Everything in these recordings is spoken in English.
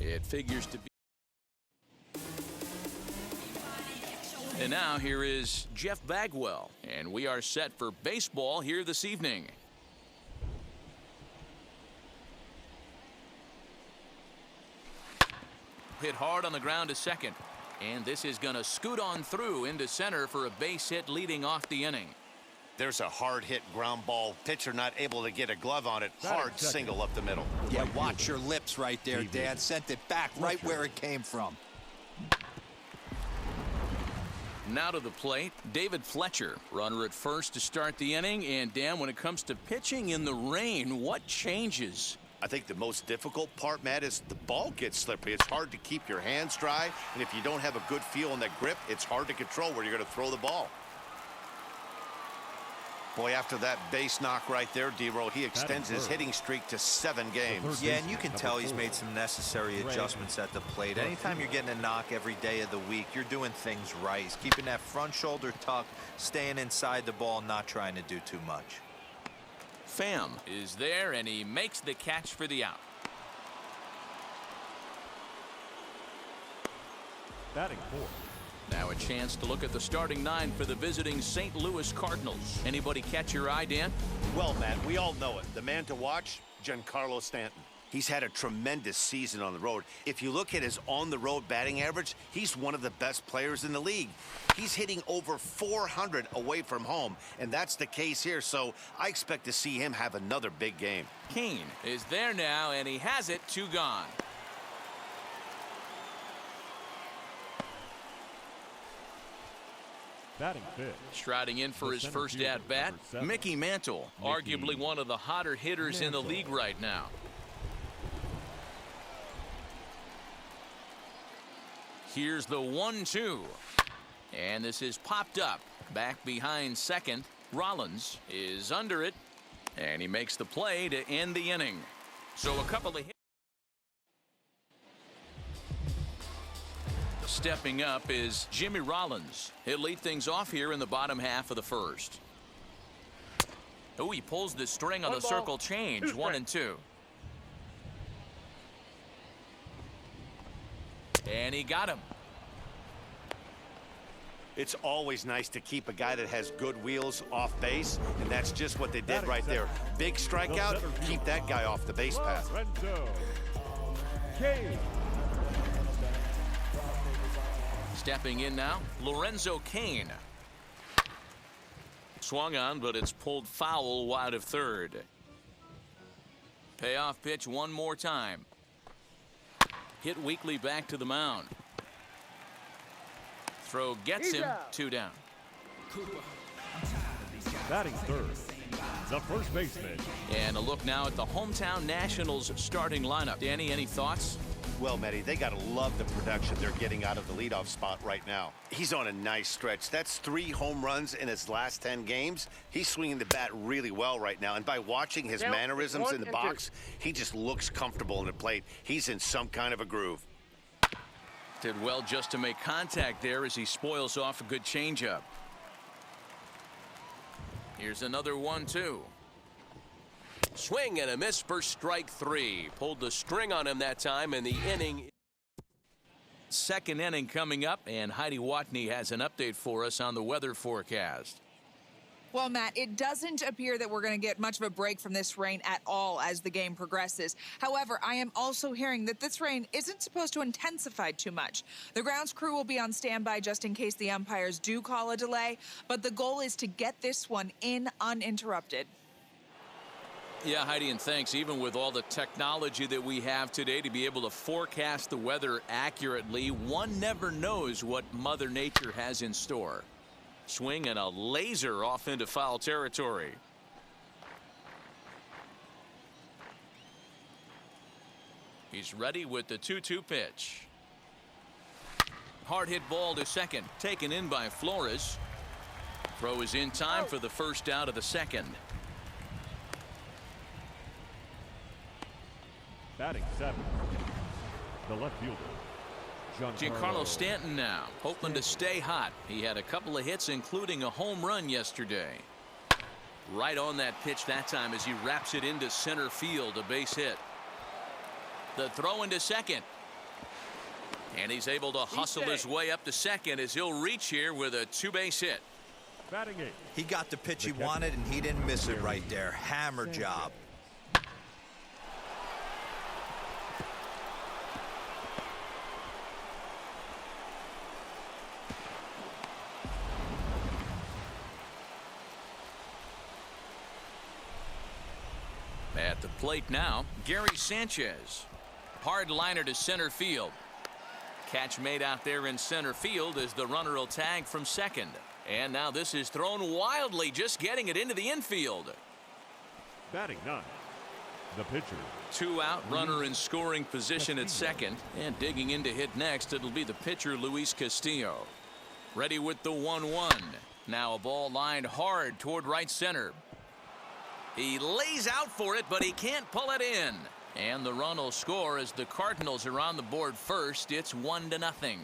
It figures to be. And now here is Jeff Bagwell, and we are set for baseball here this evening. Hit hard on the ground to second, and this is going to scoot on through into center for a base hit leading off the inning. There's a hard hit ground ball. Pitcher not able to get a glove on it. Hard single up the middle. Yeah, watch your lips right there, Dan. Sent it back right where it came from. Now to the plate, David Fletcher, runner at first to start the inning. And Dan, when it comes to pitching in the rain, what changes? I think the most difficult part, Matt, is the ball gets slippery. It's hard to keep your hands dry, and if you don't have a good feel in that grip, it's hard to control where you're going to throw the ball. Boy, after that base knock right there, D-Roll, he extends his hitting streak to 7 games. Yeah, and you can tell he's made some necessary adjustments at the plate. Anytime you're getting a knock every day of the week, you're doing things right. He's keeping that front shoulder tucked, staying inside the ball, not trying to do too much. Pham is there, and he makes the catch for the out. Batting fourth. Now a chance to look at the starting 9 for the visiting St. Louis Cardinals. Anybody catch your eye, Dan? Well, Matt, we all know it. The man to watch, Giancarlo Stanton. He's had a tremendous season on the road. If you look at his on-the-road batting average, he's one of the best players in the league. He's hitting over 400 away from home, and that's the case here, so I expect to see him have another big game. Kane is there now, and he has it 2 gone. Batting fifth. Striding in for his first at-bat, Mickey Mantle, arguably one of the hotter hitters in the league right now. Here's the 1-2. And this is popped up. Back behind second. Rollins is under it. And he makes the play to end the inning. So a couple of hits. Stepping up is Jimmy Rollins. He'll lead things off here in the bottom half of the first. Oh, he pulls the string on the circle change. 1-2. And he got him. It's always nice to keep a guy that has good wheels off base, and that's just what they did right there. Big strikeout, keep that guy off the base path. Stepping in now, Lorenzo Cain. Swung on, but it's pulled foul wide of third. Payoff pitch one more time. Hit weakly back to the mound. Throw gets him 2 down. Batting third, the first baseman. And a look now at the hometown Nationals starting lineup. Danny, any thoughts? Well, Matty, they got to love the production they're getting out of the leadoff spot right now. He's on a nice stretch. That's 3 home runs in his last 10 games. He's swinging the bat really well right now. And by watching his mannerisms in the box, he just looks comfortable in the plate. He's in some kind of a groove. Did well just to make contact there as he spoils off a good changeup. Here's another 1-2. Swing and a miss for strike 3. Pulled the string on him that time, and the inning. Second inning coming up, and Heidi Watney has an update for us on the weather forecast. Well, Matt, it doesn't appear that we're going to get much of a break from this rain at all as the game progresses. However, I am also hearing that this rain isn't supposed to intensify too much. The grounds crew will be on standby just in case the umpires do call a delay, but the goal is to get this one in uninterrupted. Yeah, Heidi, and thanks. Even with all the technology that we have today to be able to forecast the weather accurately, one never knows what Mother Nature has in store. Swing and a laser off into foul territory. He's ready with the 2-2 pitch. Hard hit ball to second, taken in by Flores. Throw is in time for the first out of the second. Batting 7. The left fielder, Giancarlo Stanton now, hoping to stay hot. He had a couple of hits, including a home run yesterday. Right on that pitch that time as he wraps it into center field, a base hit. The throw into second. And he's able to hustle his way up to second as he'll reach here with a 2-base hit. Batting 8. He got the pitch he wanted, and he didn't miss it right there. Hammer job. At the plate now, Gary Sanchez. Hard liner to center field. Catch made out there in center field as the runner will tag from second. And now this is thrown wildly, just getting it into the infield. Batting 9. The pitcher. 2 out, runner in scoring position at second. And digging in to hit next, it'll be the pitcher, Luis Castillo. Ready with the 1-1. Now a ball lined hard toward right center. He lays out for it, but he can't pull it in. And the run will score as the Cardinals are on the board first. It's 1-0.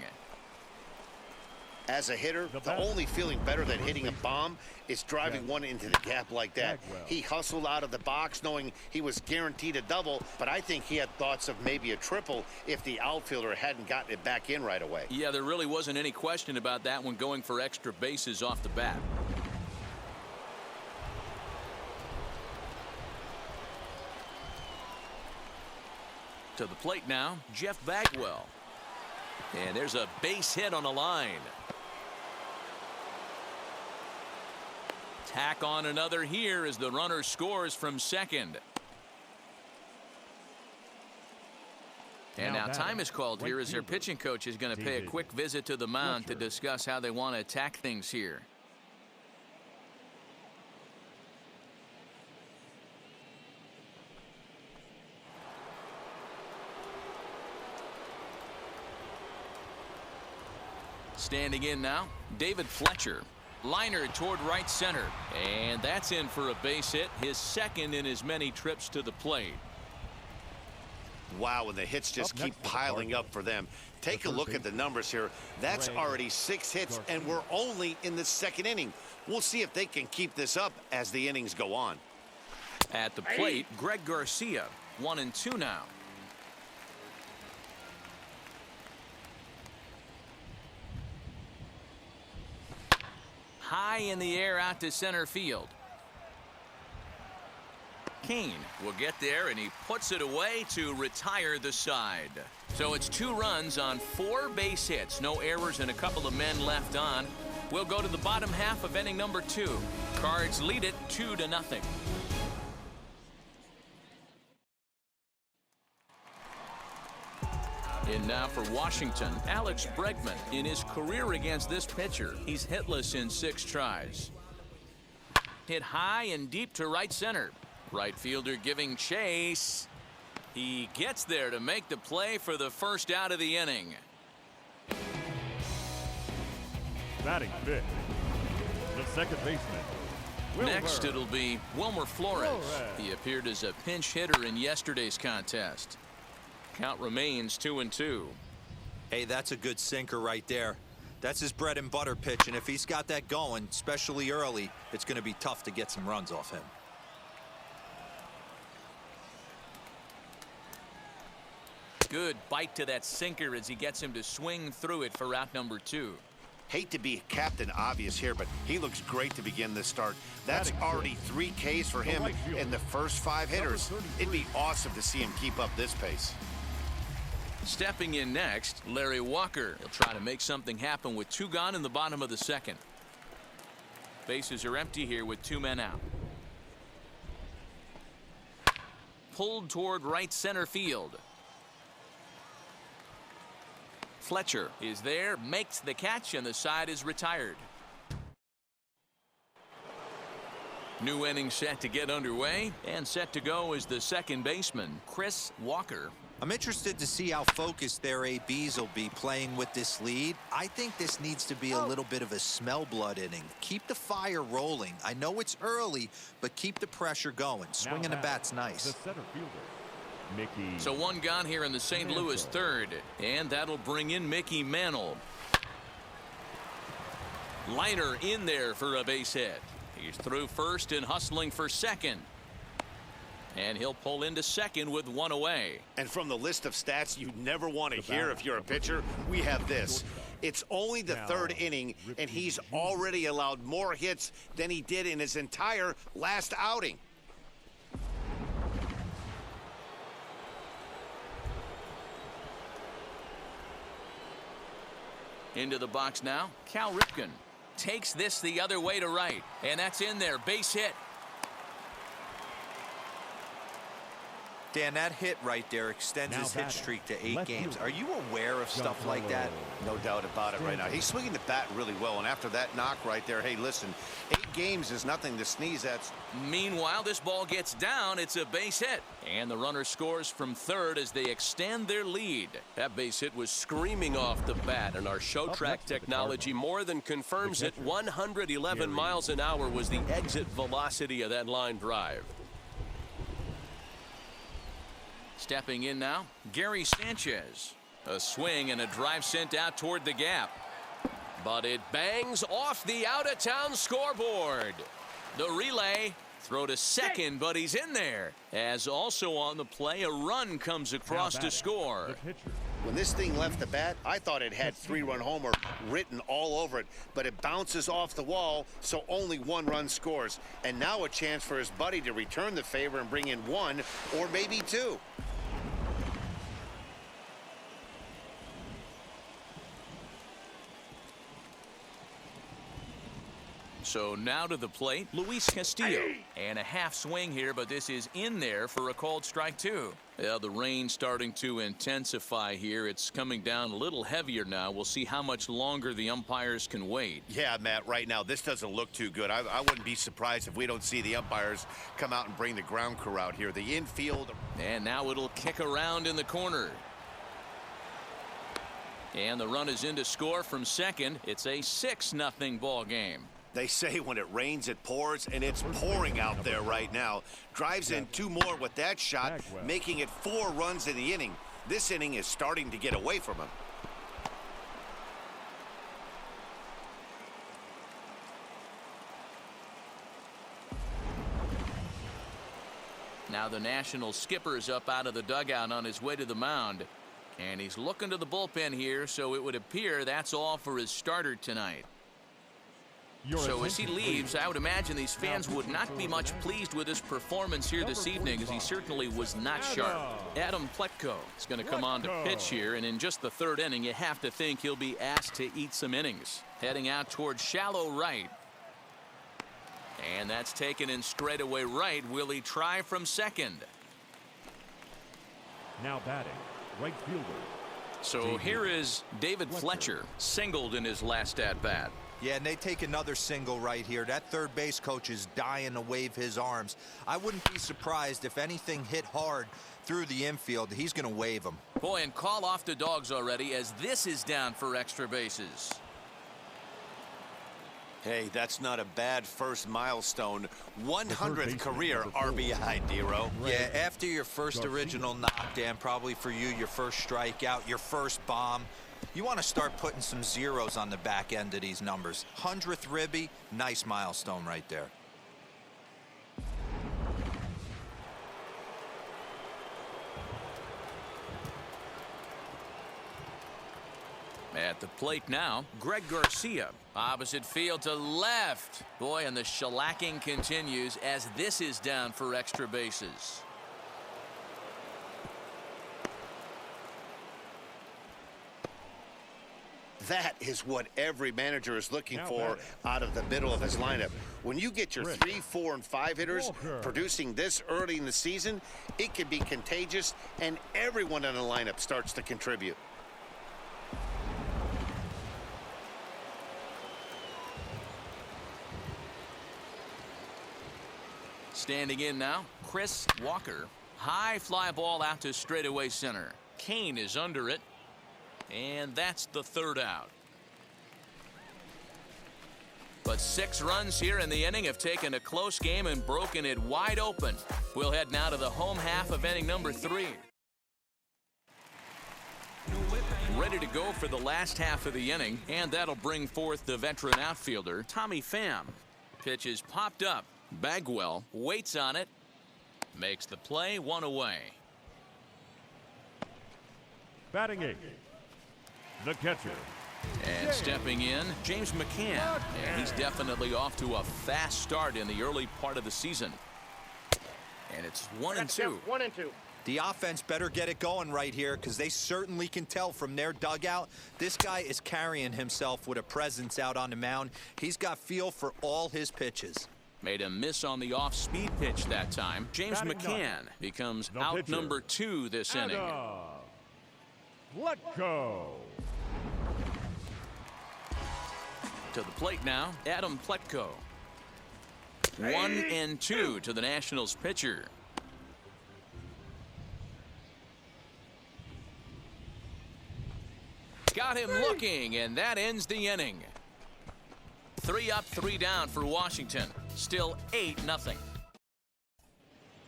As a hitter, the only feeling better than hitting a bomb is driving one into the gap like that. He hustled out of the box knowing he was guaranteed a double, but I think he had thoughts of maybe a triple if the outfielder hadn't gotten it back in right away. Yeah, there really wasn't any question about that one, going for extra bases off the bat. To the plate now, Jeff Bagwell. And there's a base hit on the line. Tack on another here as the runner scores from second. And now time is called here as their pitching coach is going to pay a quick visit to the mound to discuss how they want to attack things here. Standing in now, David Fletcher. Liner toward right center. And that's in for a base hit, his second in as many trips to the plate. Wow, and the hits just keep piling up for them. Take a look at the numbers here. That's already 6 hits, and we're only in the second inning. We'll see if they can keep this up as the innings go on. At the plate, Greg Garcia, 1-2 now. High in the air out to center field. Kane will get there, and he puts it away to retire the side. So it's 2 runs on 4 base hits. No errors and a couple of men left on. We'll go to the bottom half of inning number 2. Cards lead it 2-0. And now for Washington, Alex Bregman. In his career against this pitcher, he's hitless in 6 tries. Hit high and deep to right center. Right fielder giving chase. He gets there to make the play for the first out of the inning. Batting 5th. The second baseman. Next it'll be Wilmer Flores. He appeared as a pinch hitter in yesterday's contest. Count remains 2-2. Hey, that's a good sinker right there. That's his bread and butter pitch, and if he's got that going, especially early, it's going to be tough to get some runs off him. Good bite to that sinker as he gets him to swing through it for out number 2. Hate to be Captain Obvious here, but he looks great to begin this start. That's already 3 Ks for him in the first 5 hitters. It'd be awesome to see him keep up this pace. Stepping in next, Larry Walker. He'll try to make something happen with 2 gone in the bottom of the second. Bases are empty here with 2 men out. Pulled toward right center field. Fletcher is there, makes the catch, and the side is retired. New inning set to get underway, and set to go is the second baseman, Chris Walker. I'm interested to see how focused their ABs will be playing with this lead. I think this needs to be a little bit of a smell blood inning. Keep the fire rolling. I know it's early, but keep the pressure going. Swinging the bat's nice. The center fielder, Mickey. So one gone here in the St. Louis third, and that'll bring in Mickey Mantle. Liner in there for a base hit. He's through first and hustling for second. And he'll pull into second with one away. And from the list of stats you never want to hear if you're a pitcher, we have this. It's only the third inning, and he's already allowed more hits than he did in his entire last outing. Into the box now, Cal Ripken takes this the other way to right, and that's in there, base hit. Dan, that hit right there extends his hit streak to 8 games. Are you aware of stuff like that? No doubt about it right now. He's swinging the bat really well, and after that knock right there, hey, listen, 8 games is nothing to sneeze at. Meanwhile, this ball gets down. It's a base hit. And the runner scores from third as they extend their lead. That base hit was screaming off the bat, and our show track technology more than confirms it. 111 miles an hour was the exit velocity of that line drive. Stepping in now, Gary Sanchez. A swing and a drive sent out toward the gap. But it bangs off the out-of-town scoreboard. The relay, throw to second, but he's in there. As also on the play, a run comes across to score. When this thing left the bat, I thought it had 3-run homer written all over it, but it bounces off the wall, so only 1 run scores. And now a chance for his buddy to return the favor and bring in 1 or maybe 2. So now to the plate, Luis Castillo. And a half swing here, but this is in there for a called strike 2. Yeah, the rain's starting to intensify here. It's coming down a little heavier now. We'll see how much longer the umpires can wait. Yeah, Matt, right now, this doesn't look too good. I wouldn't be surprised if we don't see the umpires come out and bring the ground crew out here. The infield. And now it'll kick around in the corner. And the run is in to score from second. It's a 6-0 ball game. They say when it rains, it pours, and it's pouring out there right now. Drives in 2 more with that shot, making it 4 runs in the inning. This inning is starting to get away from him. Now the National skipper's up out of the dugout on his way to the mound. And he's looking to the bullpen here, so it would appear that's all for his starter tonight. So as he leaves, I would imagine these fans would not be much pleased with his performance here this evening, as he certainly was not sharp. Adam Pletko is going to come on to pitch here, and in just the 3rd inning, you have to think he'll be asked to eat some innings. Heading out towards shallow right. And that's taken in straightaway right. Will he try from second? Now batting, right fielder. So here is David Fletcher, singled in his last at-bat. Yeah, and they take another single right here. That third base coach is dying to wave his arms. I wouldn't be surprised if anything hit hard through the infield. He's going to wave them. Boy, and call off the dogs already, as this is down for extra bases. Hey, that's not a bad first milestone. 100th career RBI, Dero. Yeah, after your first original knock, Dan, probably for you, your first strikeout, your first bomb, you want to start putting some zeros on the back end of these numbers. 100th ribby, nice milestone right there. At the plate now, Greg Garcia. Opposite field to left. Boy, and the shellacking continues as this is down for extra bases. That is what every manager is looking for out of the middle of his lineup. When you get your 3, 4, and 5 hitters producing this early in the season, it can be contagious, and everyone in the lineup starts to contribute. Standing in now, Chris Walker. High fly ball out to straightaway center. Kane is under it. And that's the 3rd out. But 6 runs here in the inning have taken a close game and broken it wide open. We'll head now to the home half of inning number 3. Ready to go for the last half of the inning, and that'll bring forth the veteran outfielder, Tommy Pham. Pitch is popped up. Bagwell waits on it. Makes the play, 1 away. Batting 8, the catcher. And stepping in, James McCann. And he's definitely off to a fast start in the early part of the season. And it's 1-2. 1-2. The offense better get it going right here, because they certainly can tell from their dugout this guy is carrying himself with a presence out on the mound. He's got feel for all his pitches. Made a miss on the off-speed pitch that time. James McCann becomes out number 2 this inning. Let go. To the plate now, Adam Pletko. 1-2 to the Nationals pitcher. Got him looking, and that ends the inning. 3 up, 3 down for Washington. Still 8-0.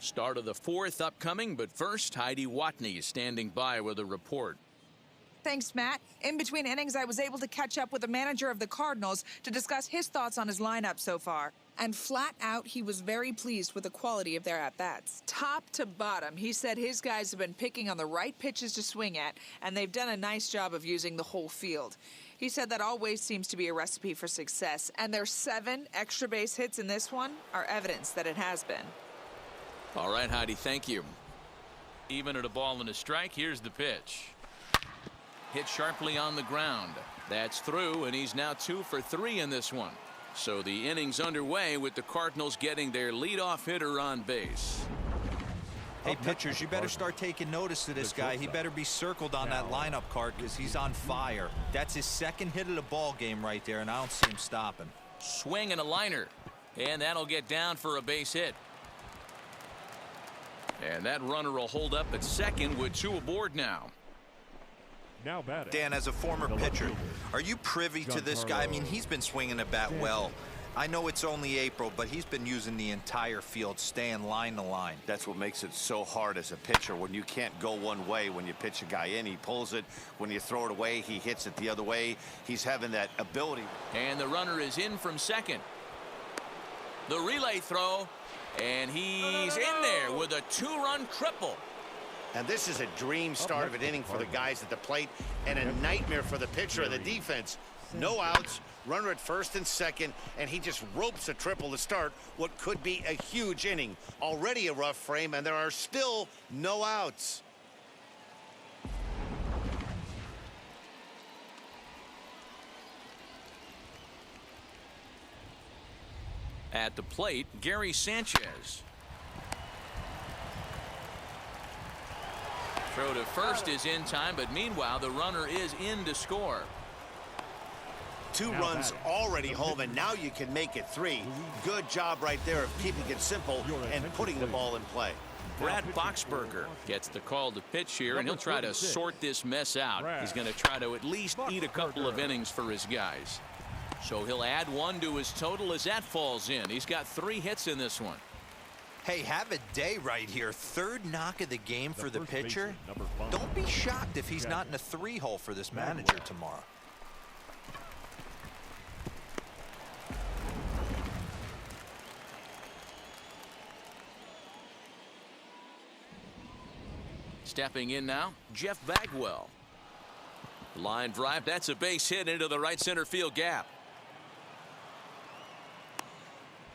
Start of the 4th upcoming, but first, Heidi Watney is standing by with a report. Thanks, Matt. In between innings, I was able to catch up with the manager of the Cardinals to discuss his thoughts on his lineup so far. And flat out, he was very pleased with the quality of their at-bats. Top to bottom, he said his guys have been picking on the right pitches to swing at, and they've done a nice job of using the whole field. He said that always seems to be a recipe for success, and their 7 extra base hits in this one are evidence that it has been. All right, Heidi, thank you. Even at a ball and a strike, here's the pitch. Hit sharply on the ground. That's through, and he's now 2 for 3 in this one. So the inning's underway with the Cardinals getting their leadoff hitter on base. Hey, pitchers, you better start taking notice of this guy. He better be circled on that lineup card, because he's on fire. That's his 2nd hit of the ball game right there, and I don't see him stopping. Swing and a liner, and that'll get down for a base hit. And that runner will hold up at second with 2 aboard now. Now batting. Dan, as a former pitcher, are you privy to this guy? I mean, he's been swinging the bat well. I know it's only April, but he's been using the entire field, staying line to line. That's what makes it so hard as a pitcher, when you can't go one way. When you pitch a guy in, he pulls it. When you throw it away, he hits it the other way. He's having that ability. And the runner is in from second. The relay throw, and he's in there with a 2-run triple. And this is a dream start of an inning for the guys at the plate, and a nightmare for the pitcher and the defense. No outs, runner at first and second, and he just ropes a triple to start what could be a huge inning. Already a rough frame, and there are still no outs. At the plate, Gary Sanchez. Throw to first is in time, but meanwhile the runner is in to score. 2 runs already home, and now you can make it 3. Good job right there of keeping it simple and putting the ball in play. Brad Boxberger gets the call to pitch here, and he'll try to sort this mess out. He's going to try to at least eat a couple of innings for his guys. So he'll add 1 to his total as that falls in. He's got 3 hits in this one. Hey, have a day right here. 3rd knock of the game for the pitcher. Don't be shocked if he's not in a 3-hole for this manager tomorrow. Stepping in now, Jeff Bagwell. Line drive, that's a base hit into the right center field gap.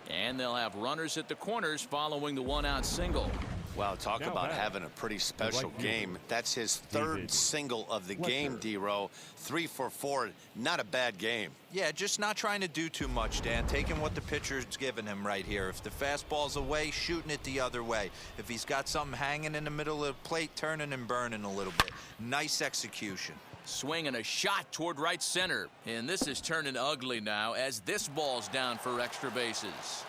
And they'll have runners at the corners following the 1-out single. Wow, talk about having a pretty special game. That's his 3rd single of the game, D-Row. 3 for 4, not a bad game. Yeah, just not trying to do too much, Dan. Taking what the pitcher's giving him right here. If the fastball's away, shooting it the other way. If he's got something hanging in the middle of the plate, turning and burning a little bit. Nice execution. Swing and a shot toward right center. And this is turning ugly now as this ball's down for extra bases.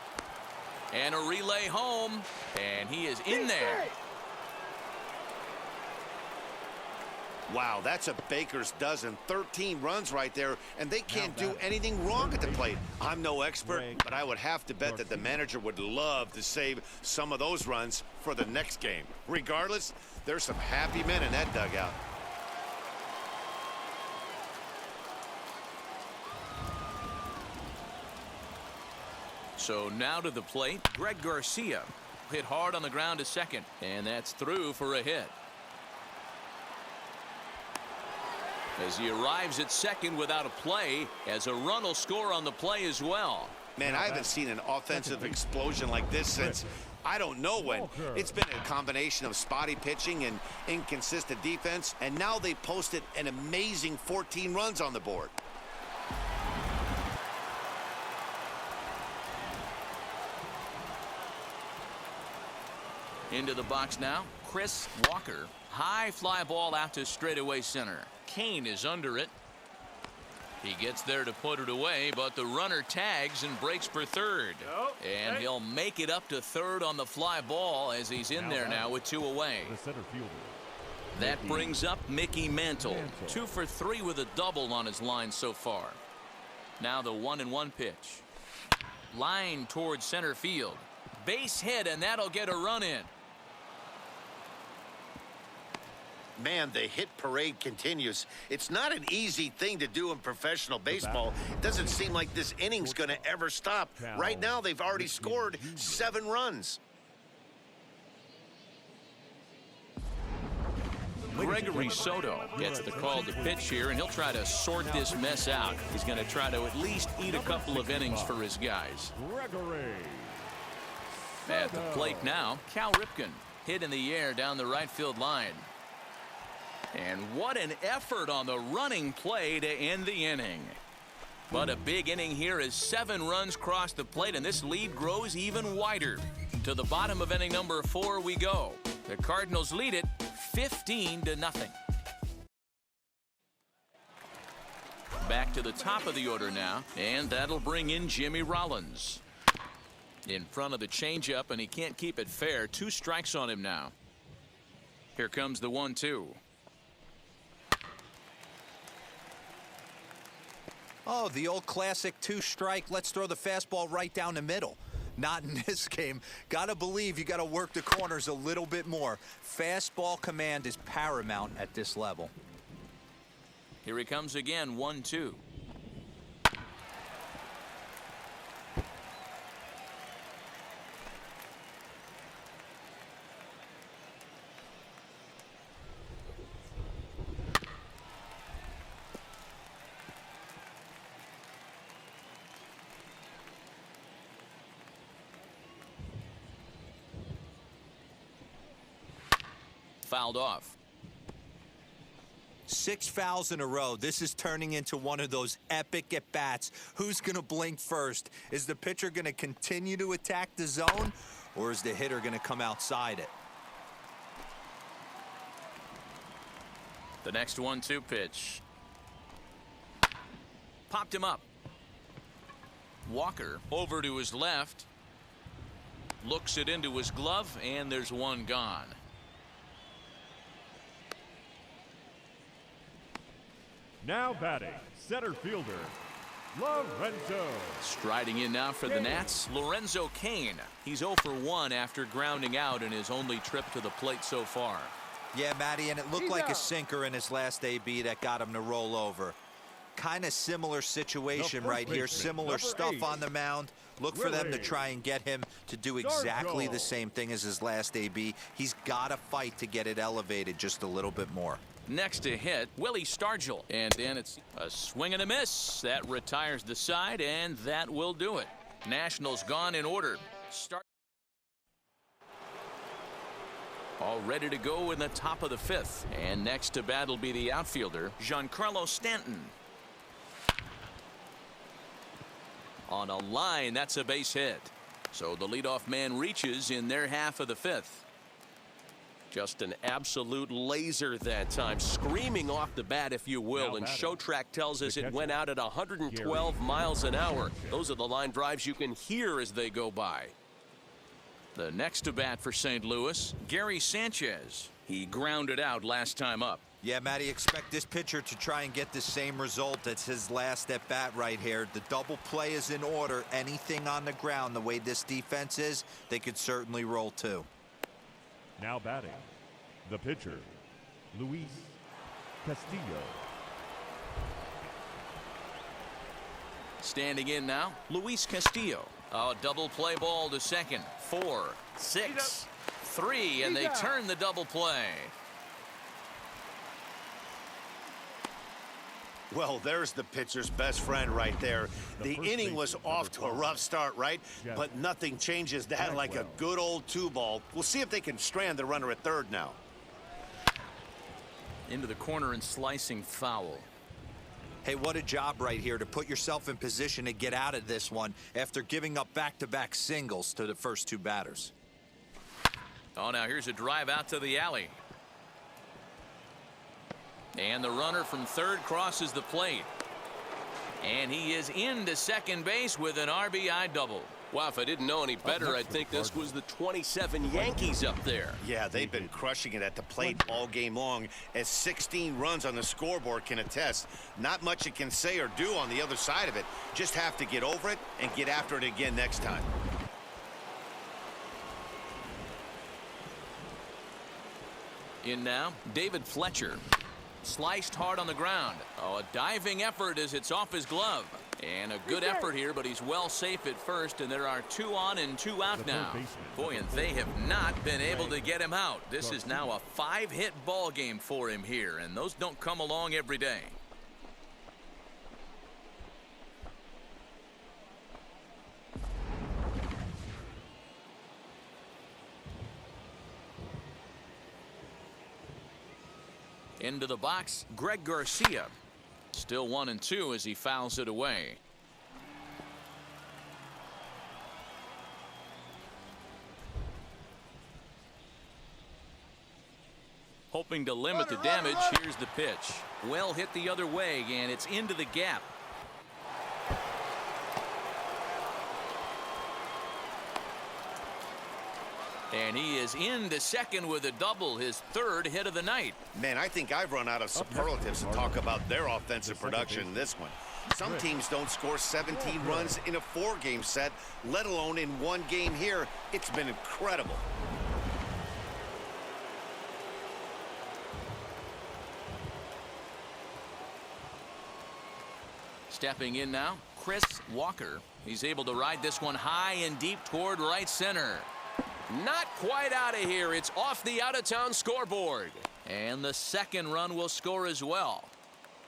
And a relay home, and he is in there. Wow, that's a baker's dozen. 13 runs right there, and they can't do anything wrong at the plate. I'm no expert, but I would have to bet that the manager would love to save some of those runs for the next game. Regardless, there's some happy men in that dugout. So now to the plate, Greg Garcia. Hit hard on the ground to second, and that's through for a hit. As he arrives at second without a play, as a run will score on the play as well. Man, I haven't seen an offensive explosion like this since I don't know when. It's been a combination of spotty pitching and inconsistent defense, and now they posted an amazing 14 runs on the board. Into the box now, Chris Walker. High fly ball out to straightaway center. Kane is under it. He gets there to put it away, but the runner tags and breaks for third. And he'll make it up to third on the fly ball as he's in there now with 2 away. The center fielder. That brings up Mickey Mantle. 2 for 3 with a double on his line so far. Now the 1-1 pitch. Line towards center field. Base hit, and that'll get a run in. Man, the hit parade continues. It's not an easy thing to do in professional baseball. It doesn't seem like this inning's going to ever stop. Right now, they've already scored 7 runs. Gregory Soto gets the call to pitch here, and he'll try to sort this mess out. He's going to try to at least eat a couple of innings for his guys. At the plate now, Cal Ripken hit in the air down the right field line. And what an effort on the running play to end the inning. But a big inning here as 7 runs cross the plate, and this lead grows even wider. To the bottom of inning number 4 we go. The Cardinals lead it 15-0. Back to the top of the order now, and that'll bring in Jimmy Rollins. In front of the changeup, and he can't keep it fair. 2 strikes on him now. Here comes the 1-2. Oh, the old classic 2-strike. Let's throw the fastball right down the middle. Not in this game. Gotta believe you gotta work the corners a little bit more. Fastball command is paramount at this level. Here he comes again, 1-2. Fouled off. 6 fouls in a row. This is turning into one of those epic at-bats. Who's going to blink first? Is the pitcher going to continue to attack the zone, or is the hitter going to come outside it? The next 1-2 pitch. Popped him up. Walker over to his left. Looks it into his glove, and there's one gone. Now batting, center fielder, Lorenzo. Striding in now for the Nats, Lorenzo Cain. He's 0 for 1 after grounding out in his only trip to the plate so far. Yeah, Matty, and it looked like a sinker in his last AB that got him to roll over. Kind of similar situation right here. Similar stuff on the mound. Look for them to try and get him to do exactly the same thing as his last AB. He's got to fight to get it elevated just a little bit more. Next to hit, Willie Stargell. And then it's a swing and a miss. That retires the side, and that will do it. Nationals gone in order. All ready to go in the top of the 5th. And next to bat will be the outfielder, Giancarlo Stanton. On a line, that's a base hit. So the leadoff man reaches in their half of the 5th. Just an absolute laser that time, screaming off the bat, if you will, and ShowTrack tells us it went out at 112 miles an hour. Those are the line drives you can hear as they go by. The next to bat for St. Louis, Gary Sanchez. He grounded out last time up. Yeah, Matty, expect this pitcher to try and get the same result as his last at bat right here. The double play is in order. Anything on the ground, the way this defense is, they could certainly roll too. Now batting, the pitcher, Luis Castillo. Standing in now, Luis Castillo. A double play ball to second. 4, 6, 3, and they turn the double play. Well, there's the pitcher's best friend right there. The inning was off to a rough start, right? But nothing changes that like a good old 2-ball. We'll see if they can strand the runner at third now. Into the corner and slicing foul. Hey, what a job right here to put yourself in position to get out of this one after giving up back-to-back singles to the first 2 batters. Oh, now here's a drive out to the alley. And the runner from third crosses the plate. And he is into second base with an RBI double. Wow, if I didn't know any better, I'd think this was the 27 Yankees up there. Yeah, they've been crushing it at the plate all game long, as 16 runs on the scoreboard can attest. Not much it can say or do on the other side of it. Just have to get over it and get after it again next time. In now, David Fletcher. Sliced hard on the ground. Oh, a diving effort as it's off his glove. And a good effort here, but he's well safe at first, and there are 2 on and 2 out now. Boy, and they have not been able to get him out. This is now a 5-hit ball game for him here, and those don't come along every day. Into the box, Greg Garcia. Still 1 and 2 as he fouls it away. Hoping to limit the damage. Here's the pitch. Well hit the other way, and it's into the gap. And he is into second with a double, his 3rd hit of the night. Man, I think I've run out of superlatives to talk about their offensive production in this one. Some teams don't score 17 runs in a 4-game set, let alone in 1 game here. It's been incredible. Stepping in now, Chris Walker. He's able to ride this one high and deep toward right center. Not quite out of here. It's off the out-of-town scoreboard. And the 2nd run will score as well.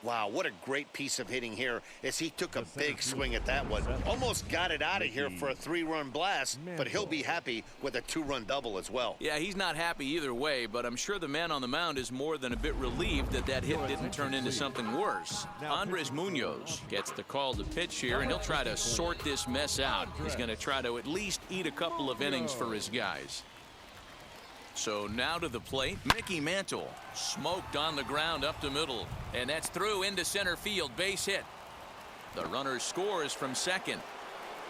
Wow, what a great piece of hitting here as he took a big swing at that one. Almost got it out of here for a 3-run blast, but he'll be happy with a 2-run double as well. Yeah, he's not happy either way, but I'm sure the man on the mound is more than a bit relieved that that hit didn't turn into something worse. Andres Munoz gets the call to pitch here, and he'll try to sort this mess out. He's going to try to at least eat a couple of innings for his guys. So now to the plate, Mickey Mantle. Smoked on the ground up the middle. And that's through into center field. Base hit. The runner scores from second.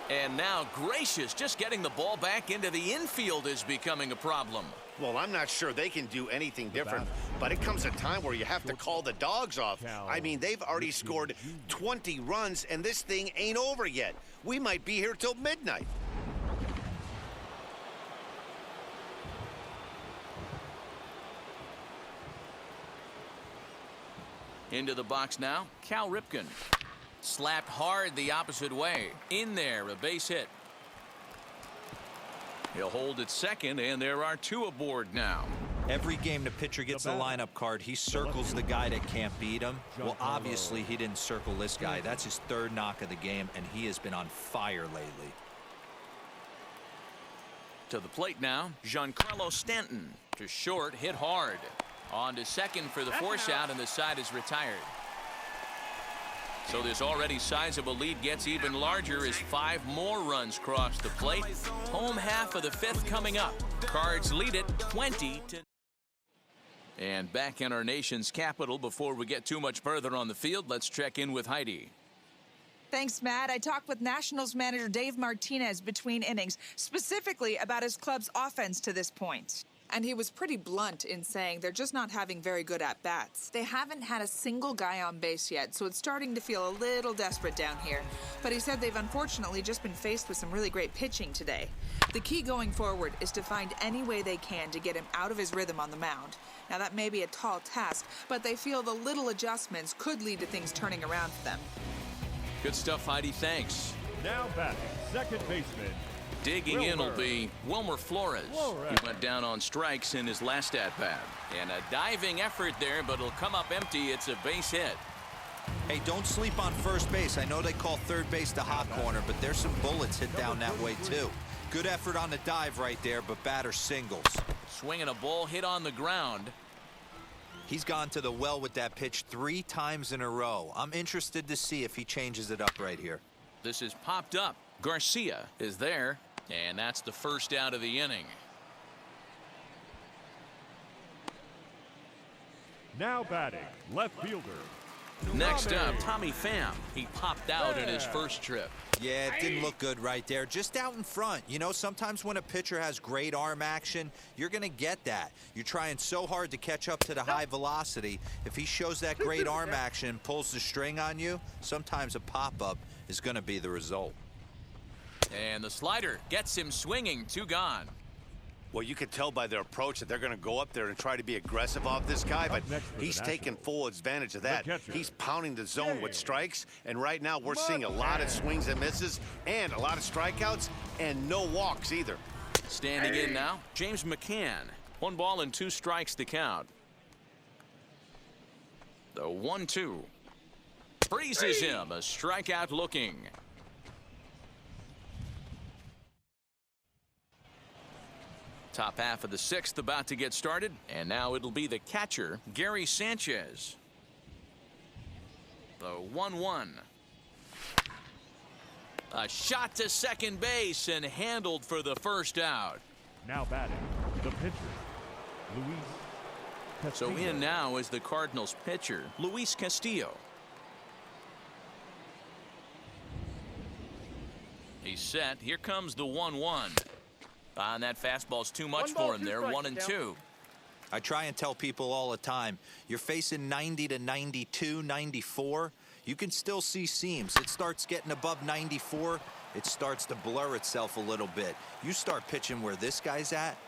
And now Gracious just getting the ball back into the infield is becoming a problem. Well, I'm not sure they can do anything different, but it comes a time where you have to call the dogs off. I mean, they've already scored 20 runs, and this thing ain't over yet. We might be here till midnight. Into the box now, Cal Ripken. Slapped hard the opposite way. In there, a base hit. He'll hold at second, and there are 2 aboard now. Every game the pitcher gets a lineup card, he circles the guy that can't beat him. Well, obviously, he didn't circle this guy. That's his 3rd knock of the game, and he has been on fire lately. To the plate now, Giancarlo Stanton. To short, hit hard. On to second for the force out, and the side is retired. So this already sizable lead gets even larger as 5 more runs cross the plate. Home half of the 5th coming up. Cards lead it 20-. And back in our nation's capital, before we get too much further on the field, let's check in with Heidi. Thanks, Matt. I talked with Nationals manager Dave Martinez between innings, specifically about his club's offense to this point. And he was pretty blunt in saying they're just not having very good at-bats. They haven't had a single guy on base yet, so it's starting to feel a little desperate down here. But he said they've unfortunately just been faced with some really great pitching today. The key going forward is to find any way they can to get him out of his rhythm on the mound. Now that may be a tall task, but they feel the little adjustments could lead to things turning around for them. Good stuff, Heidi. Thanks. Now batting, second baseman. Digging in will be Wilmer Flores. He went down on strikes in his last at-bat. And a diving effort there, but it'll come up empty. It's a base hit. Hey, don't sleep on first base. I know they call third base the hot corner, but there's some bullets hit down that way, too. Good effort on the dive right there, but batter singles. Swinging a ball hit on the ground. He's gone to the well with that pitch 3 times in a row. I'm interested to see if he changes it up right here. This is popped up. Garcia is there, and that's the first out of the inning. Now batting, left fielder. Next up, Tommy Pham. He popped out in his first trip. Yeah, it didn't look good right there. Just out in front. You know, sometimes when a pitcher has great arm action, you're going to get that. You're trying so hard to catch up to the high velocity. If he shows that great arm action and pulls the string on you, sometimes a pop-up is going to be the result. And the slider gets him swinging. 2 gone. Well, you could tell by their approach that they're going to go up there and try to be aggressive off this guy, but he's taking full advantage of that. He's pounding the zone with strikes, and right now we're seeing a lot of swings and misses and a lot of strikeouts and no walks either. Standing in now, James McCann. 1 ball and 2 strikes to count. The 1-2. Freezes him. A strikeout looking. Top half of the 6th about to get started, and now it'll be the catcher, Gary Sanchez. The 1-1. A shot to second base and handled for the first out. Now batting, the pitcher, Luis Castillo. So in now is the Cardinals pitcher, Luis Castillo. He's set. Here comes the 1-1. And that fastball's too much for him there. 1-2. I try and tell people all the time, you're facing 90 to 92, 94. You can still see seams. It starts getting above 94. It starts to blur itself a little bit. You start pitching where this guy's at,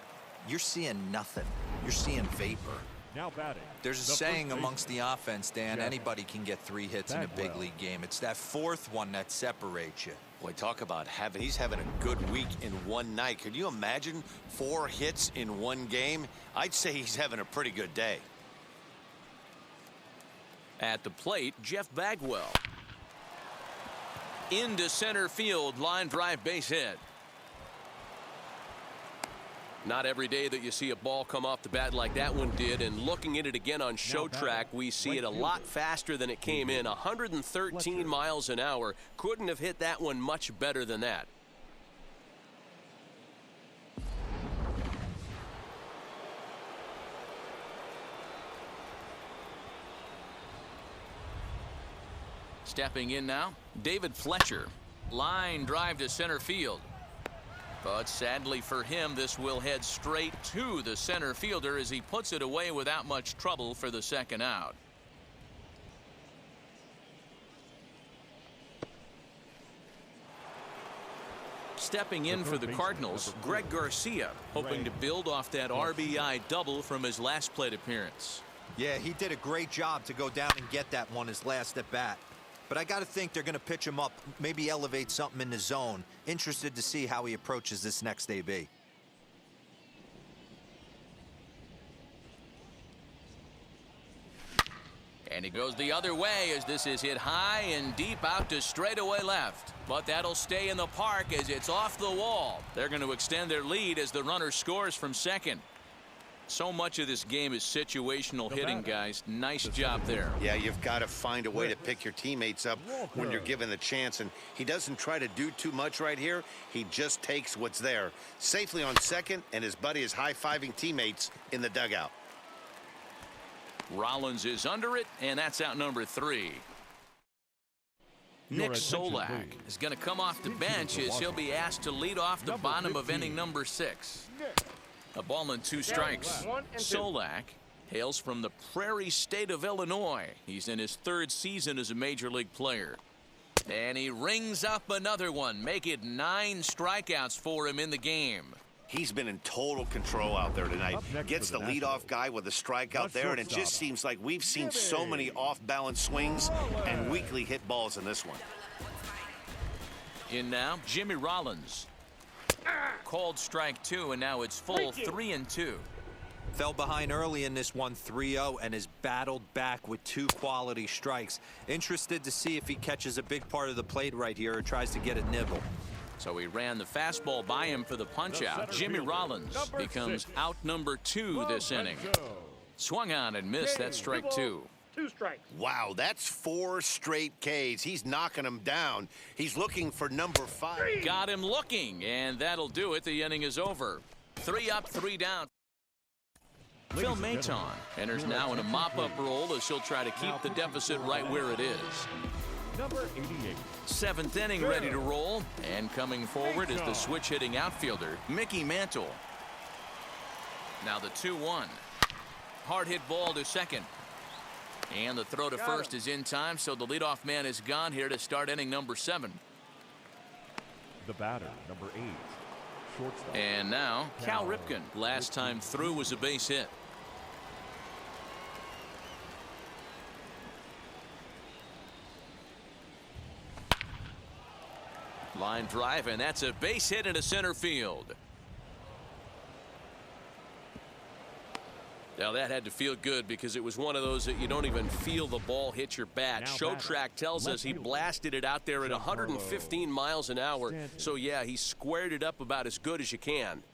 you're seeing nothing. You're seeing vapor. Now batting. There's a saying amongst the offense, Dan, anybody can get 3 hits in a big league game. It's that 4th one that separates you. Boy, talk about he's having a good week in one night. Could you imagine 4 hits in one game? I'd say he's having a pretty good day. At the plate, Jeff Bagwell. Into center field, line drive base hit. Not every day that you see a ball come off the bat like that one did, and looking at it again on show track, we see it a lot faster than it came in. 113 miles an hour. Couldn't have hit that one much better than that. Stepping in now, David Fletcher. Line drive to center field. But sadly for him, this will head straight to the center fielder as he puts it away without much trouble for the second out. Stepping in for the Cardinals, Greg Garcia, hoping to build off that RBI double from his last plate appearance. Yeah, he did a great job to go down and get that one his last at bat. But I got to think they're going to pitch him up, maybe elevate something in the zone. Interested to see how he approaches this next AB. And he goes the other way as this is hit high and deep out to straightaway left. But that'll stay in the park as it's off the wall. They're going to extend their lead as the runner scores from second. So much of this game is situational hitting, guys. Nice job there. Yeah, you've got to find a way to pick your teammates up when you're given the chance, and he doesn't try to do too much right here. He just takes what's there. Safely on second, and his buddy is high-fiving teammates in the dugout. Rollins is under it, and that's out number 3. Nick Solak is going to come off the bench as he'll be asked to lead off the bottom of inning number 6. A ball and 2 strikes. Solak hails from the prairie state of Illinois. He's in his 3rd season as a major league player. And he rings up another one. Make it 9 strikeouts for him in the game. He's been in total control out there tonight. Gets the leadoff guy with a strikeout there, and it just seems like we've seen so many off-balance swings and weakly hit balls in this one. In now, Jimmy Rollins. Called strike 2, and now it's full 3-2. Fell behind early in this one, 3-0, and has battled back with 2 quality strikes. Interested to see if he catches a big part of the plate right here or tries to get a nibble. So he ran the fastball by him for the punch-out. Jimmy Rollins becomes out number 2 this inning. Swung on and missed. That strike 2. 2 strikes. Wow, that's 4 straight Ks. He's knocking them down. He's looking for number 5. Got him looking, and that'll do it. The inning is over. 3 up, 3 down. Phil Maton enters now in a mop-up role as he'll try to keep the deficit right where it is. Number 88. 7th inning ready to roll, and coming forward is the switch-hitting outfielder, Mickey Mantle. Now the 2-1. Hard hit ball to second. And the throw to first is in time, so the leadoff man is gone here to start inning number 7. The batter, number 8. Shortstop. And now, Cal Ripken. Last time through was a base hit. Line drive, and that's a base hit into center field. Now that had to feel good because it was one of those that you don't even feel the ball hit your bat. Show track tells us he blasted it out there at 115 miles an hour. So yeah, he squared it up about as good as you can.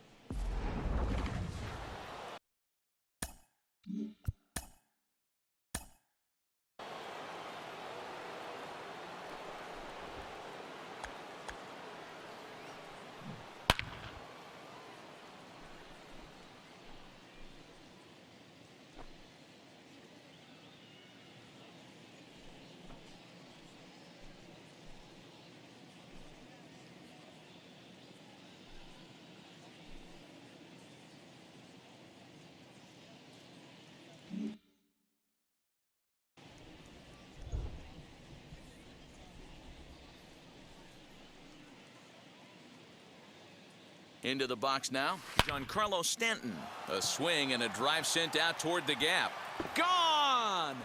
Into the box now, Giancarlo Stanton. A swing and a drive sent out toward the gap. Gone!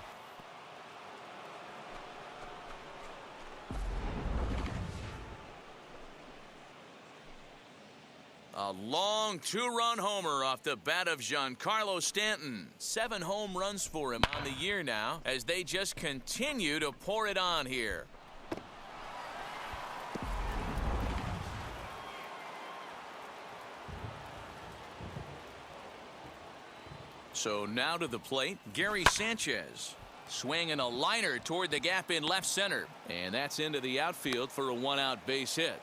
A long 2-run homer off the bat of Giancarlo Stanton. 7 home runs for him on the year now as they just continue to pour it on here. So now to the plate, Gary Sanchez. Swinging a liner toward the gap in left center. And that's into the outfield for a 1-out base hit.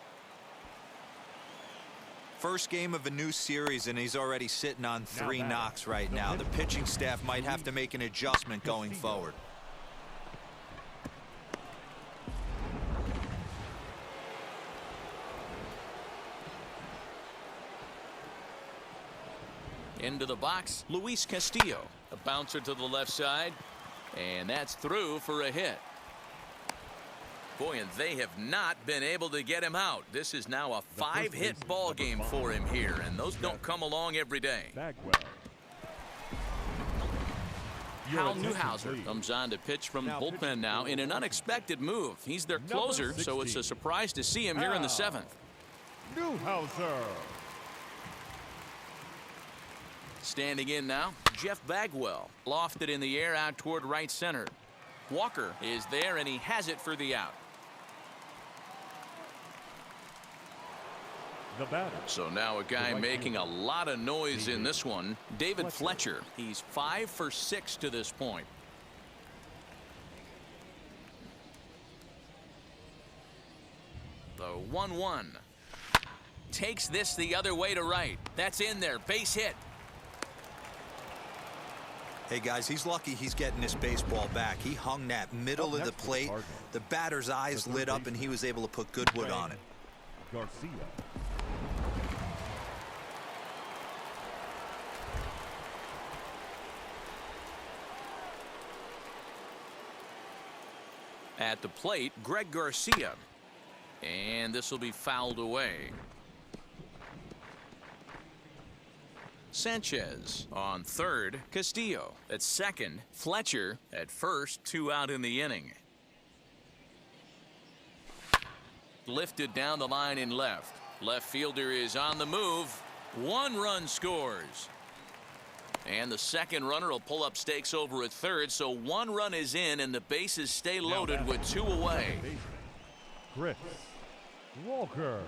First game of a new series, and he's already sitting on 3 knocks right now. The pitching staff might have to make an adjustment going forward. Into the box, Luis Castillo. A bouncer to the left side, and that's through for a hit. Boy, and they have not been able to get him out. This is now a 5-hit ball game for him here, and those don't come along every day. Hal Newhouser comes on to pitch from the bullpen now in an unexpected move. He's their closer, so it's a surprise to see him here in the 7th. Newhouser. Standing in now, Jeff Bagwell. Lofted in the air out toward right center. Walker is there, and he has it for the out. The batter. So now a guy making a lot of noise in this one, David Fletcher. He's 5 for 6 to this point. The 1-1. Takes this the other way to right. That's in there. Base hit. Hey, guys, he's lucky he's getting this baseball back. He hung that middle of the plate. The batter's eyes lit up, and he was able to put good wood on it. Garcia. At the plate, Greg Garcia. And this will be fouled away. Sanchez on third. Castillo at second. Fletcher at first. 2 out in the inning. Lifted down the line in left. Left fielder is on the move. 1 run scores. And the second runner will pull up stakes over at third, so 1 run is in and the bases stay loaded with 2 away. Chris Walker.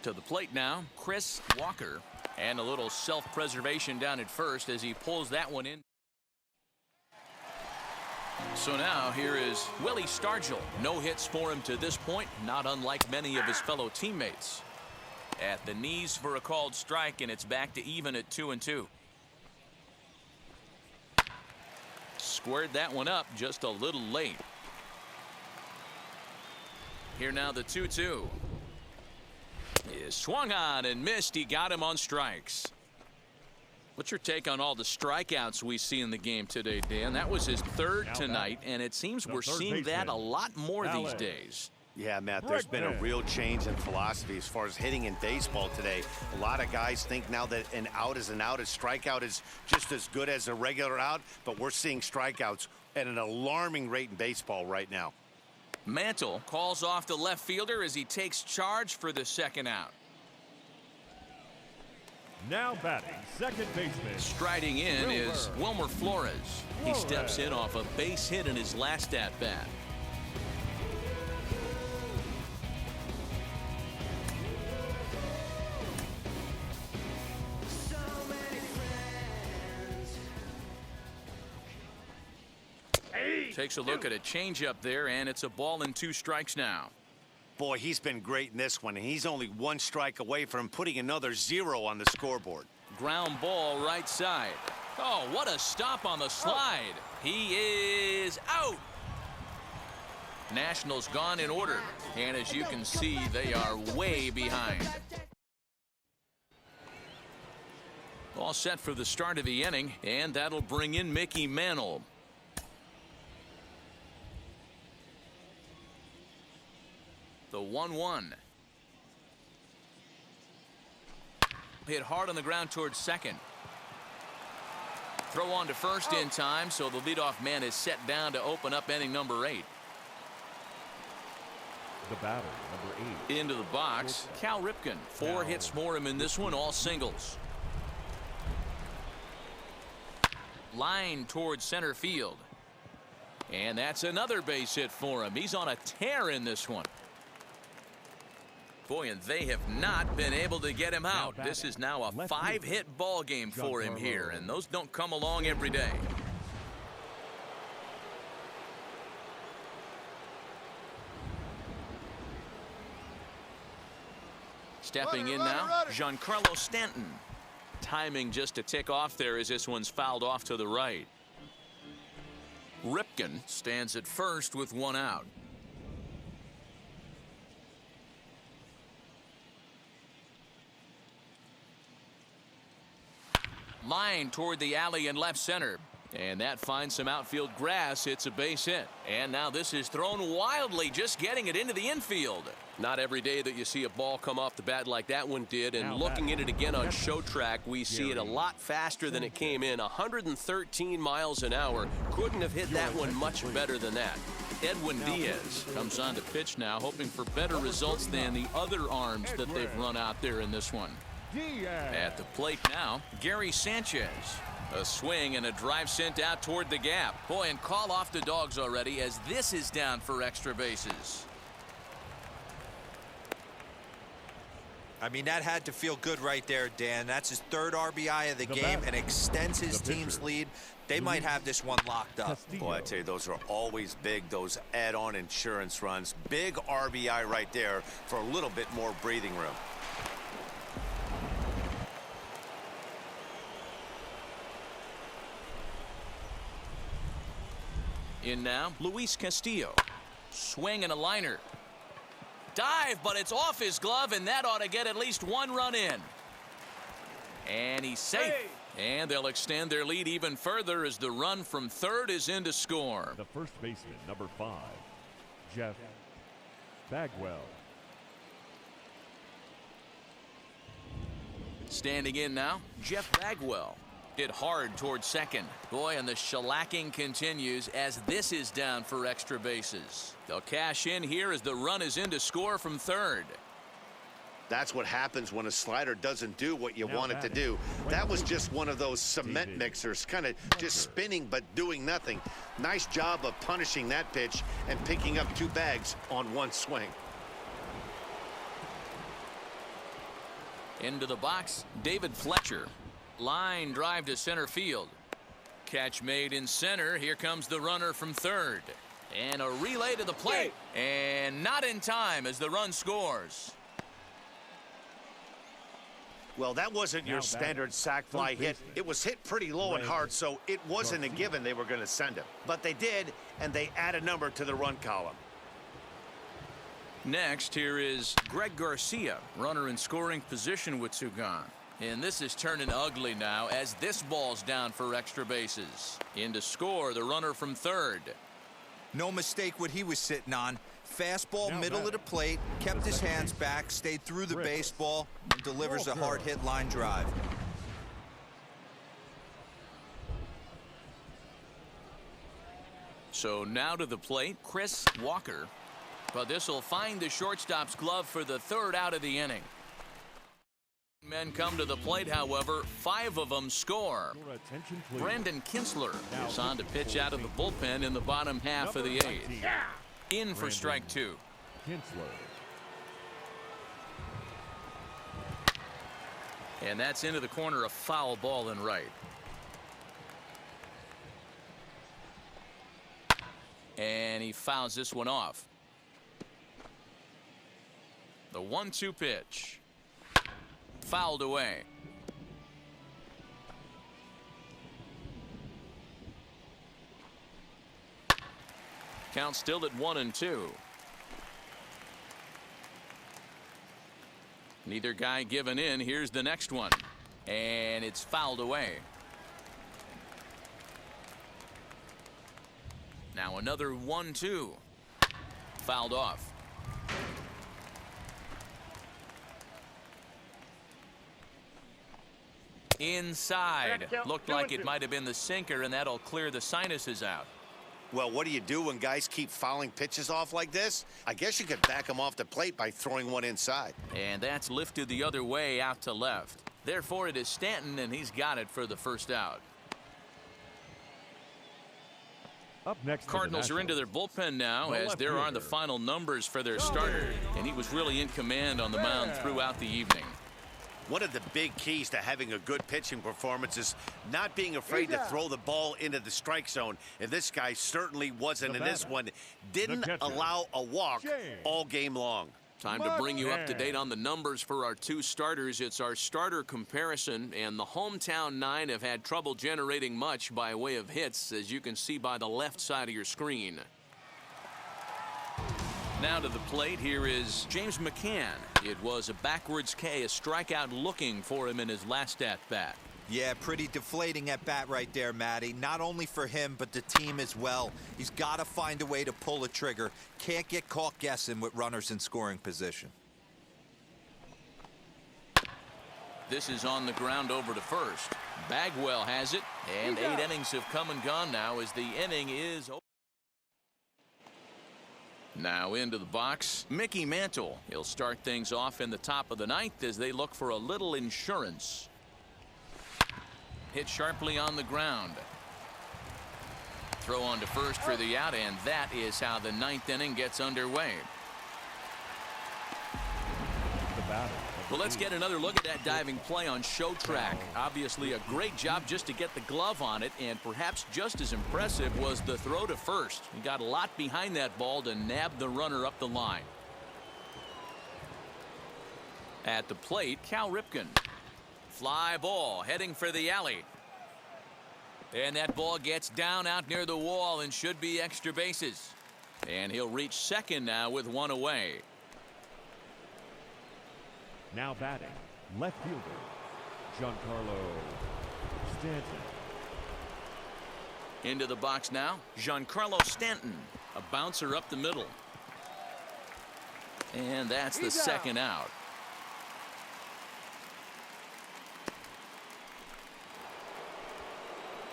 To the plate now, Chris Walker. And a little self-preservation down at first as he pulls that one in. So now here is Willie Stargell. No hits for him to this point, not unlike many of his fellow teammates. At the knees for a called strike, and it's back to even at 2-2. Squared that one up just a little late. Here now the 2-2. Is swung on and missed. He got him on strikes. What's your take on all the strikeouts we see in the game today, Dan? That was his third tonight, and it seems we're seeing that a lot more these days. Yeah, Matt, there's been a real change in philosophy as far as hitting in baseball today. A lot of guys think now that an out is an out. A strikeout is just as good as a regular out, but we're seeing strikeouts at an alarming rate in baseball right now. Mantle calls off the left fielder as he takes charge for the second out. Now batting, second baseman. Striding in is Wilmer Flores. He steps in off a base hit in his last at-bat. Takes a look at a changeup there, and it's a ball and 2 strikes now. Boy, he's been great in this one, and he's only 1 strike away from putting another 0 on the scoreboard. Ground ball right side. Oh, what a stop on the slide. He is out. Nationals gone in order, and as you can see, they are way behind. All set for the start of the inning, and that'll bring in Mickey Mantle. The 1-1. Hit hard on the ground towards second. Throw on to first in time, so the leadoff man is set down to open up inning number 8. The batter, number 8. Into the box, Cal Ripken. 4 hits for him in this one, all singles. Line towards center field. And that's another base hit for him. He's on a tear in this one. Boy, and they have not been able to get him out. This is now a 5-hit ball game for him here, and those don't come along every day. Stepping in now, Giancarlo Stanton. Timing just to tick off there as this one's fouled off to the right. Ripken stands at first with 1 out. Line toward the alley in left center. And that finds some outfield grass. It's a base hit. And now this is thrown wildly, just getting it into the infield. Not every day that you see a ball come off the bat like that one did. And looking at it again on show track, we see it a lot faster than it came in. 113 miles an hour. Couldn't have hit that one much better than that. Edwin Diaz comes on to pitch now, hoping for better results than the other arms that they've run out there in this one. At the plate now, Gary Sanchez. A swing and a drive sent out toward the gap. Boy, and call off the dogs already as this is down for extra bases. I mean, that had to feel good right there, Dan. That's his 3rd RBI of the game and extends his team's lead. They might have this one locked up. Boy, I tell you, those are always big, those add-on insurance runs. Big RBI right there for a little bit more breathing room. In now, Luis Castillo. Swing and a liner. dive, but it's off his glove, and that ought to get at least one run in. And he's safe. Hey. And they'll extend their lead even further as the run from third is in to score. The first baseman, number 5, Jeff Bagwell. Standing in now, Jeff Bagwell. Hit hard towards second. Boy, and the shellacking continues as this is down for extra bases. They'll cash in here as the run is in to score from third. That's what happens when a slider doesn't do what you want it to do. That was just one of those cement mixers, kind of just spinning but doing nothing. Nice job of punishing that pitch and picking up 2 bags on one swing. Into the box, David Fletcher. Line drive to center field. Catch made in center. Here comes the runner from third. And a relay to the plate. And not in time as the run scores. Well, that wasn't your standard sac fly hit. It was hit pretty low and hard, so it wasn't a given they were going to send him. But they did, and they add a number to the run column. Next, here is Greg Garcia, runner in scoring position with Sugan. And this is turning ugly now as this ball's down for extra bases. In to score, the runner from third. No mistake what he was sitting on. Fastball, middle of the plate, kept his hands back, stayed through the baseball, and delivers a hard-hit line drive. So now to the plate, Chris Walker. But this will find the shortstop's glove for the third out of the inning. Men come to the plate, however, 5 of them score. Brandon Kinsler is on to pitch out of the bullpen in the bottom half of the 8th. In for strike 2. Kinsler. And that's into the corner, a foul ball and right. And he fouls this one off. The 1-2 pitch. Fouled away. Count still at 1-2. Neither guy giving in. Here's the next one. And it's fouled away. Now another 1-2. Fouled off. Inside. Looked like it might have been the sinker, and that'll clear the sinuses out. Well, what do you do when guys keep fouling pitches off like this? I guess you could back them off the plate by throwing one inside. And that's lifted the other way out to left. Therefore, it is Stanton, and he's got it for the first out. Up next, Cardinals are into their bullpen now as there are the final numbers for their starter. And he was really in command on the mound throughout the evening. One of the big keys to having a good pitching performance is not being afraid to throw the ball into the strike zone. And this guy certainly wasn't in this one. Didn't allow a walk all game long. Time to bring you up to date on the numbers for our 2 starters. It's our starter comparison, and the hometown 9 have had trouble generating much by way of hits, as you can see by the left side of your screen. Now to the plate, here is James McCann. It was a backwards K, a strikeout looking for him in his last at-bat. Yeah, pretty deflating at bat right there, Matty. Not only for him, but the team as well. He's got to find a way to pull a trigger. Can't get caught guessing with runners in scoring position. This is on the ground over to first. Bagwell has it, and 8 innings have come and gone now as the inning is over. Now into the box, Mickey Mantle. He'll start things off in the top of the 9th as they look for a little insurance. Hit sharply on the ground. Throw on to first for the out, and that is how the 9th inning gets underway. Well, let's get another look at that diving play on show track. Obviously a great job just to get the glove on it, and perhaps just as impressive was the throw to first. He got a lot behind that ball to nab the runner up the line. At the plate, Cal Ripken. Fly ball heading for the alley. And that ball gets down out near the wall and should be extra bases. And he'll reach second now with 1 away. Now batting, left fielder, Giancarlo Stanton. Into the box now, Giancarlo Stanton. A bouncer up the middle. And that's the second out.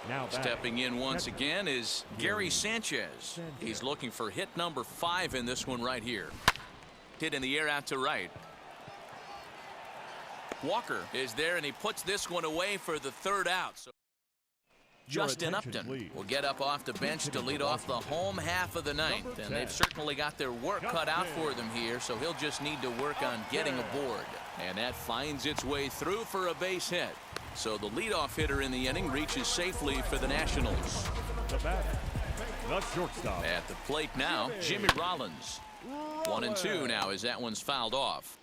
Now stepping in once again is Gary Sanchez. He's looking for hit number 5 in this one right here. Hit in the air out to right. Walker is there, and he puts this one away for the third out. So Justin Upton will get up off the bench to lead off the home half of the ninth, and they've certainly got their work cut out for them here, so he'll just need to work on getting aboard. And that finds its way through for a base hit. So the leadoff hitter in the inning reaches safely for the Nationals. The batter, the shortstop. At the plate now, Jimmy Rollins. 1-2 now as that one's fouled off.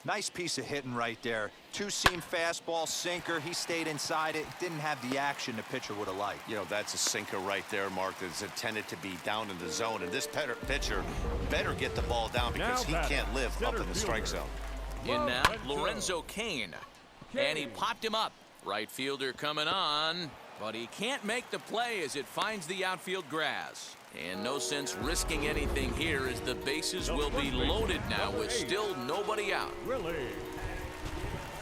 Nice piece of hitting right there. Two-seam fastball, sinker. He stayed inside it. Didn't have the action the pitcher would have liked. You know, that's a sinker right there, Mark, that's intended to be down in the zone. And this pitcher better get the ball down because he can't live up in the strike zone. In now, Lorenzo Cain. And he popped him up. Right fielder coming on, but he can't make the play as it finds the outfield grass. And no sense risking anything here as the bases will be loaded now with still nobody out. Willie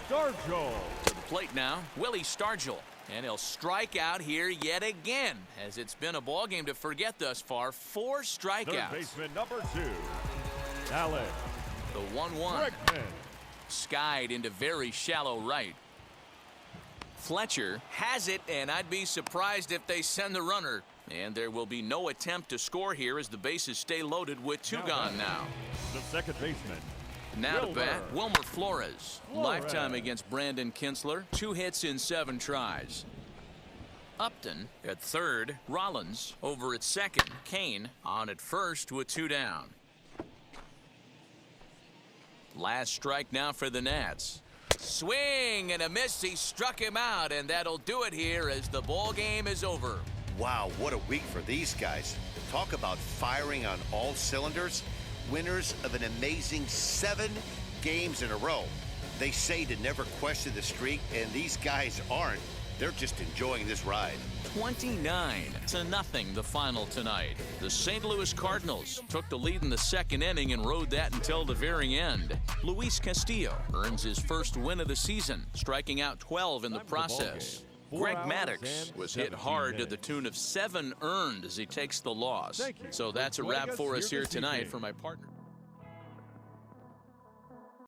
Stargell. To the plate now, Willie Stargell. And he'll strike out here yet again, as it's been a ball game to forget thus far. 4 strikeouts. Third baseman number 2, Alex. The 1-1. Skied into very shallow right. Fletcher has it, and I'd be surprised if they send the runner. And there will be no attempt to score here as the bases stay loaded with 2 gone now. The second baseman. Now to bat, Wilmer Flores. Lifetime against Brandon Kinsler. 2 hits in 7 tries. Upton at third. Rollins over at second. Cain on at first with 2 down. Last strike now for the Nats. Swing and a miss. He struck him out, and that'll do it here as the ball game is over. Wow, what a week for these guys. Talk about firing on all cylinders. Winners of an amazing 7 games in a row. They say to never question the streak, and these guys aren't. They're just enjoying this ride. 29-0 the final tonight. The St. Louis Cardinals took the lead in the second inning and rode that until the very end. Luis Castillo earns his first win of the season, striking out 12 in the process. Greg Maddux was hit hard to the tune of 7 earned as he takes the loss. So that's a wrap for us here tonight for my partner.